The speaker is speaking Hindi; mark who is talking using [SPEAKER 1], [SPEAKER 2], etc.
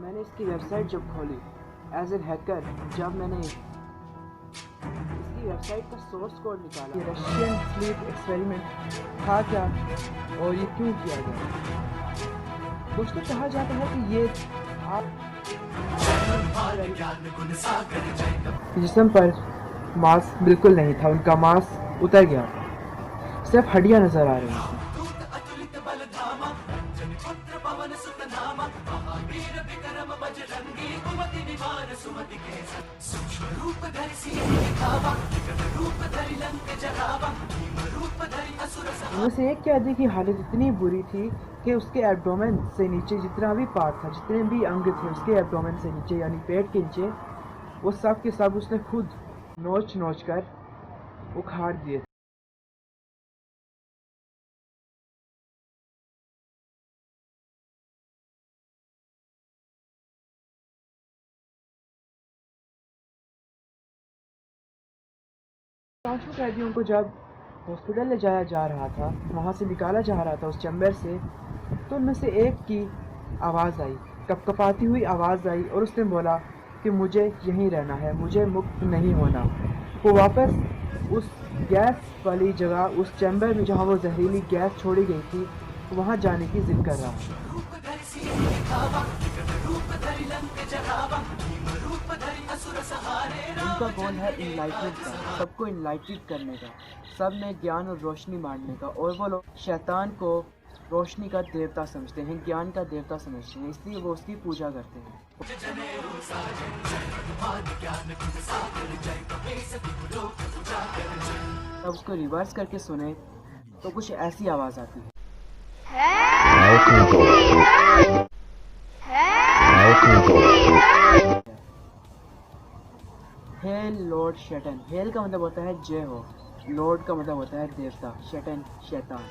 [SPEAKER 1] मैंने इसकी वेबसाइट जब खोली एज एन हैकर, जब मैंने इसकी वेबसाइट का सोर्स कोड निकाला, ये रशियन स्लीप एक्सपेरिमेंट था क्या और ये क्यों किया गया। दोस्तों, कहा जाता है कि ये आप जिस्म पर मांस बिल्कुल नहीं था, उनका मांस उतर गया था, सिर्फ हड्डियां नजर आ रही थी। उनमें से एक कैदी की हालत इतनी बुरी थी कि उसके एब्डोमेन से नीचे जितना भी पार्ट था, जितने भी अंग थे उसके एब्डोमेन से नीचे यानी पेट के नीचे, वो सब के सब उसने खुद नोच नोच कर उखाड़ दिए थे। पांचों कैदियों को जब हॉस्पिटल ले जाया जा रहा था, वहाँ से निकाला जा रहा था उस चैम्बर से, तो उनमें से एक की आवाज़ आई, कपकपाती हुई आवाज़ आई और उसने बोला कि मुझे यहीं रहना है, मुझे मुक्त नहीं होना। वो वापस उस गैस वाली जगह, उस चैम्बर में जहाँ वो जहरीली गैस छोड़ी गई थी, वहाँ जाने की जिद कर रहा है। उनका गोल है इनलाइटमेंट का, सबको इनलाइटेड करने का, सब में ज्ञान और रोशनी बांटने का। और वो लोग शैतान को रोशनी का देवता समझते हैं, ज्ञान का देवता समझते हैं, इसलिए वो उसकी पूजा करते हैं। अब उसको रिवर्स करके सुने तो कुछ ऐसी आवाज़ आती है। हेल लॉर्ड शैतान। हेल का मतलब होता है जय हो, लॉर्ड का मतलब होता है देवता, शैतान शैतान।